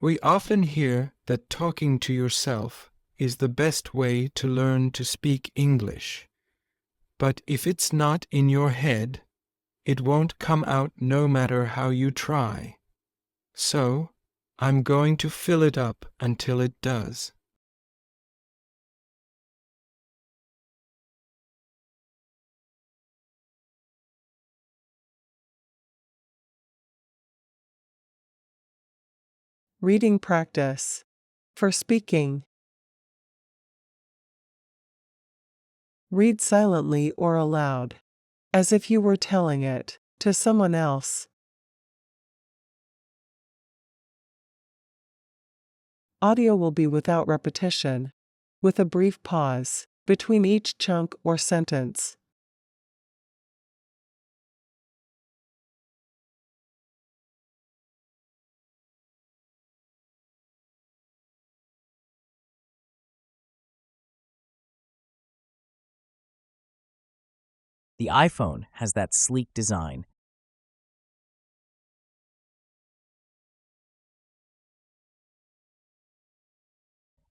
We often hear that talking to yourself is the best way to learn to speak English. But if it's not in your head, it won't come out no matter how you try. So, I'm going to fill it up until it does. Reading practice. For speaking. Read silently or aloud, as if you were telling it to someone else. Audio will be without repetition, with a brief pause between each chunk or sentence. The iPhone has that sleek design.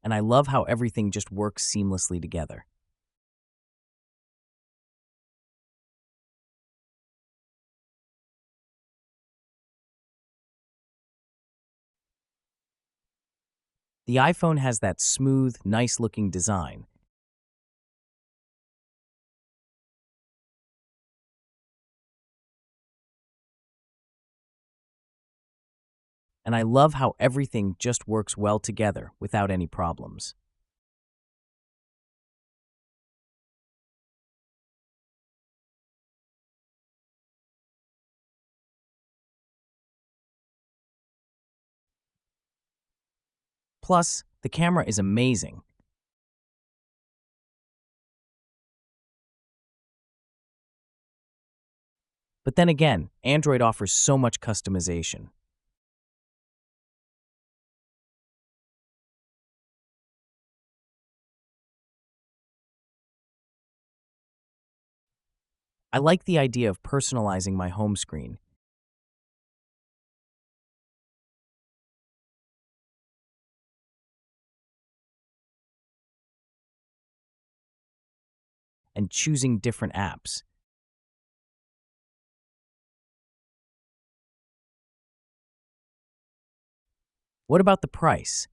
And I love how everything just works seamlessly together. The iPhone has that smooth, nice-looking design. And I love how everything just works well together without any problems. Plus, the camera is amazing. But then again, Android offers so much customization. I like the idea of personalizing my home screen. And choosing different apps. What about the price?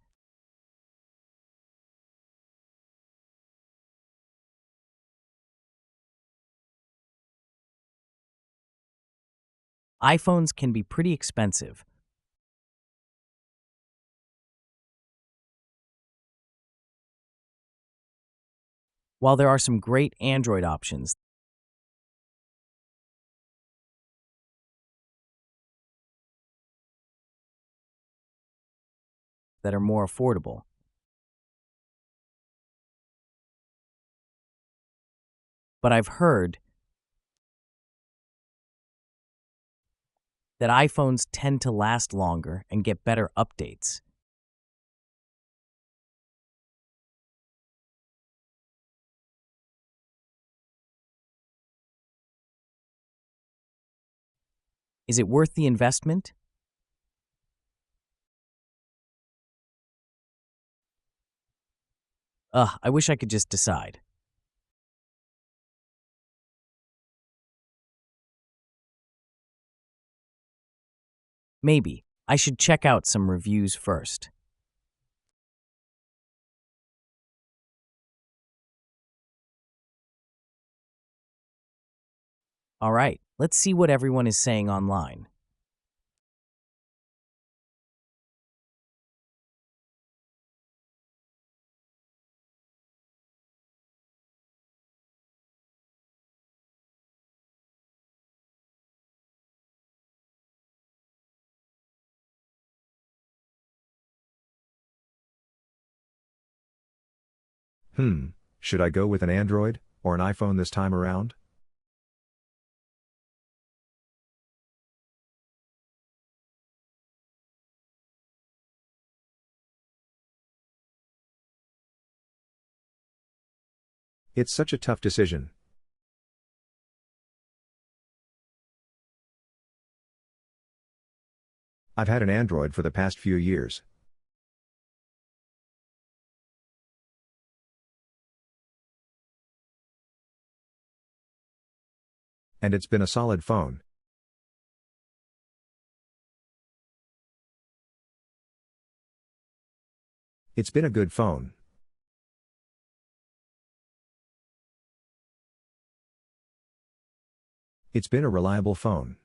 iPhones can be pretty expensive. While there are some great Android options that are more affordable. But I've heard that iPhones tend to last longer and get better updates. Is it worth the investment? I wish I could just decide. Maybe I should check out some reviews first. All right, let's see what everyone is saying online. Should I go with an Android or an iPhone this time around? It's such a tough decision. I've had an Android for the past few years. And it's been a solid phone. It's been a good phone. It's been a reliable phone.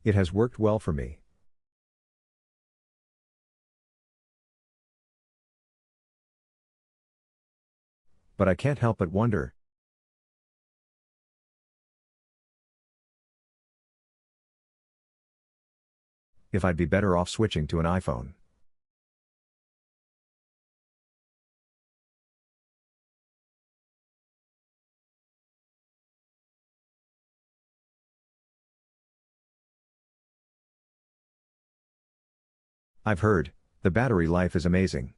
It has worked well for me. But I can't help but wonder. If I'd be better off switching to an iPhone. I've heard, the battery life is amazing.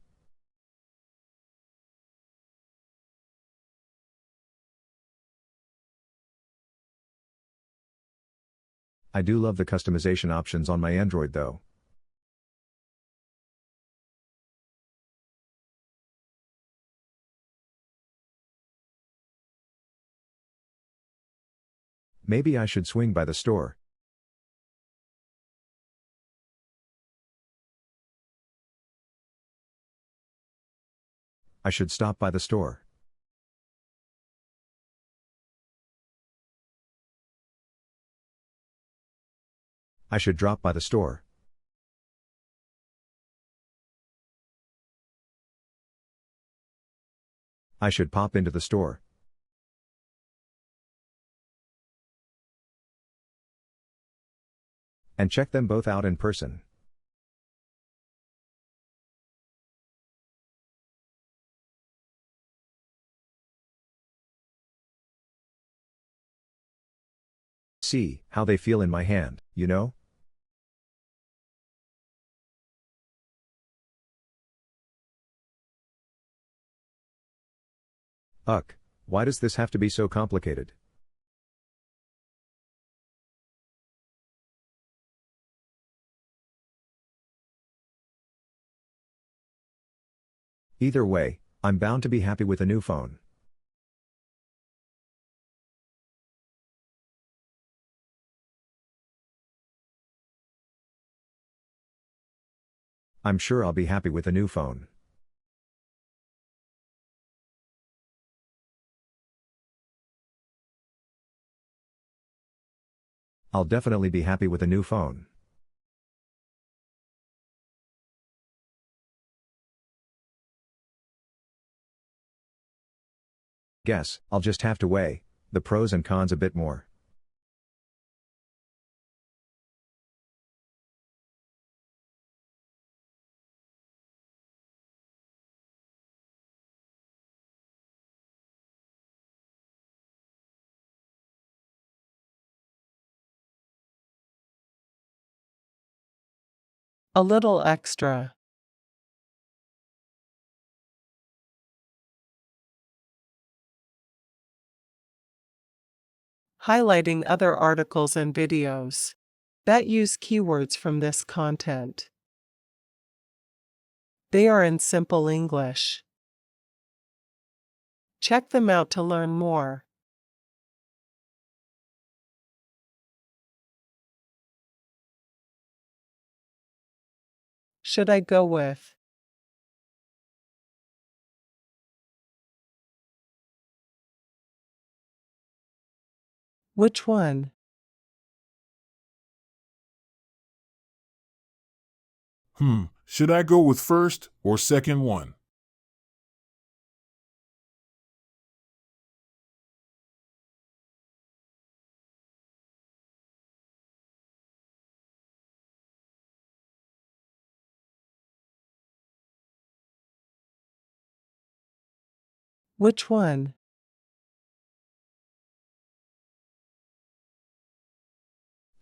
I do love the customization options on my Android though. Maybe I should swing by the store. I should stop by the store. I should drop by the store. I should pop into the store. And check them both out in person. See how they feel in my hand, you know? Ugh, why does this have to be so complicated? Either way, I'm bound to be happy with a new phone. I'm sure I'll be happy with a new phone. I'll definitely be happy with a new phone. Guess, I'll just have to weigh the pros and cons a bit more. A little extra. Highlighting other articles and videos that use keywords from this content. They are in simple English. Check them out to learn more. Should I go with? Which one? Should I go with first or second one? Which one?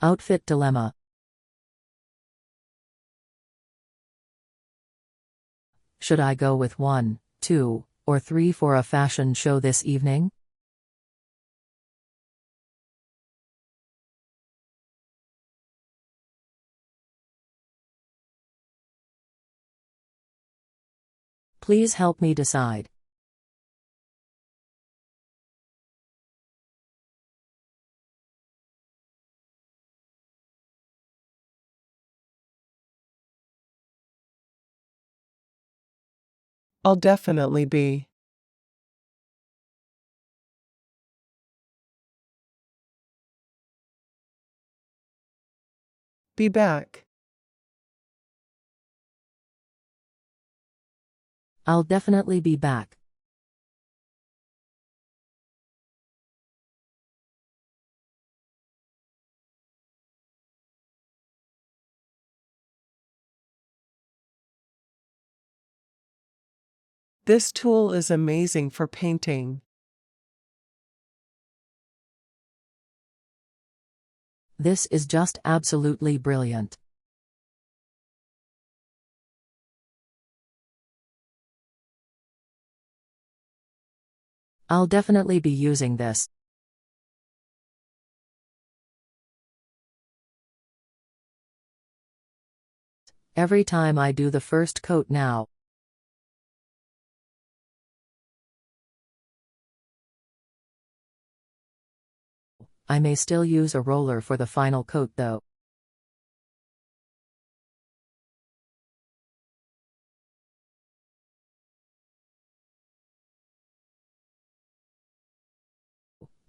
Outfit dilemma. Should I go with 1, 2, or 3 for a fashion show this evening? Please help me decide. I'll definitely be. Be back. I'll definitely be back. This tool is amazing for painting. This is just absolutely brilliant. I'll definitely be using this. Every time I do the first coat now. I may still use a roller for the final coat though.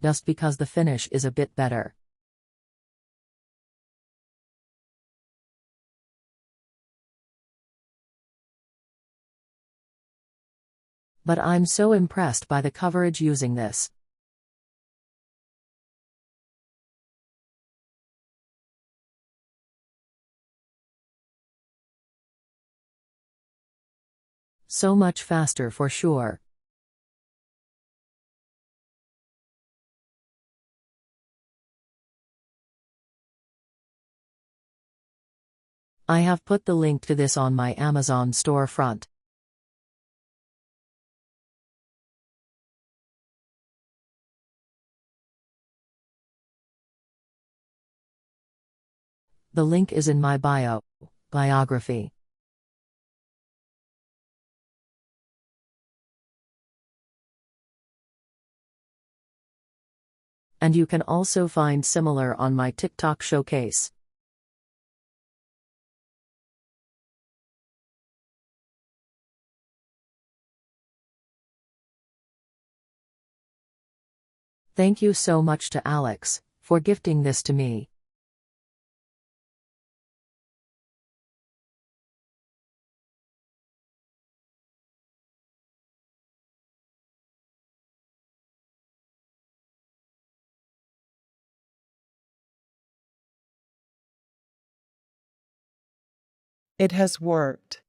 Just because the finish is a bit better. But I'm so impressed by the coverage using this. So much faster for sure. I have put the link to this on my Amazon storefront. The link is in my biography. And you can also find similar on my TikTok showcase. Thank you so much to Alex for gifting this to me. It has worked.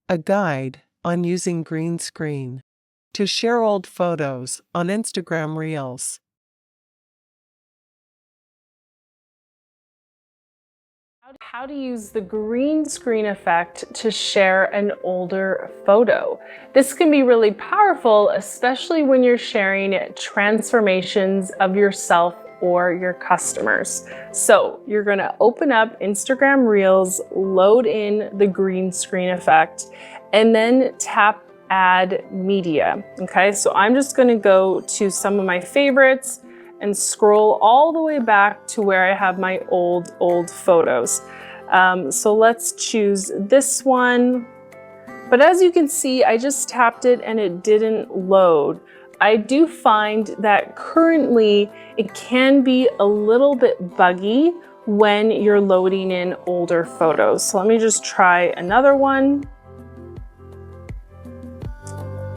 A guide on using green screen to share old photos on Instagram Reels. How to use the green screen effect to share an older photo. This can be really powerful, especially when you're sharing transformations of yourself or your customers. So you're going to open up Instagram Reels, load in the green screen effect, and then tap Add Media. Okay, so I'm just going to go to some of my favorites and scroll all the way back to where I have my old photos. So let's choose this one. But as you can see, I just tapped it and it didn't load. I do find that currently it can be a little bit buggy when you're loading in older photos. So let me just try another one.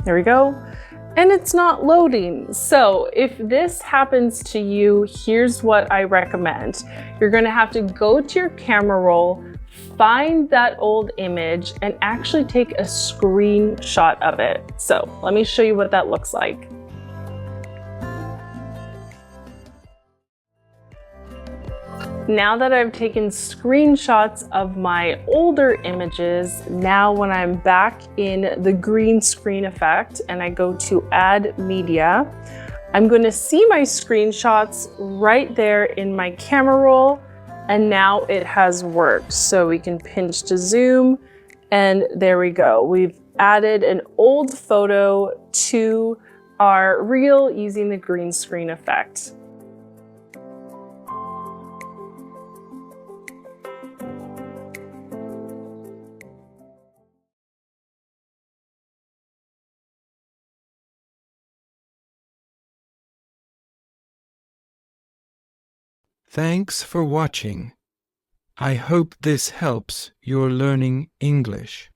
There we go. And it's not loading. So if this happens to you, here's what I recommend. You're gonna have to go to your camera roll, find that old image, and actually take a screenshot of it. So let me show you what that looks like. Now that I've taken screenshots of my older images, now when I'm back in the green screen effect and I go to Add Media, I'm going to see my screenshots right there in my camera roll, and now it has worked. So we can pinch to zoom, and there we go. We've added an old photo to our reel using the green screen effect. Thanks for watching. I hope this helps your learning English.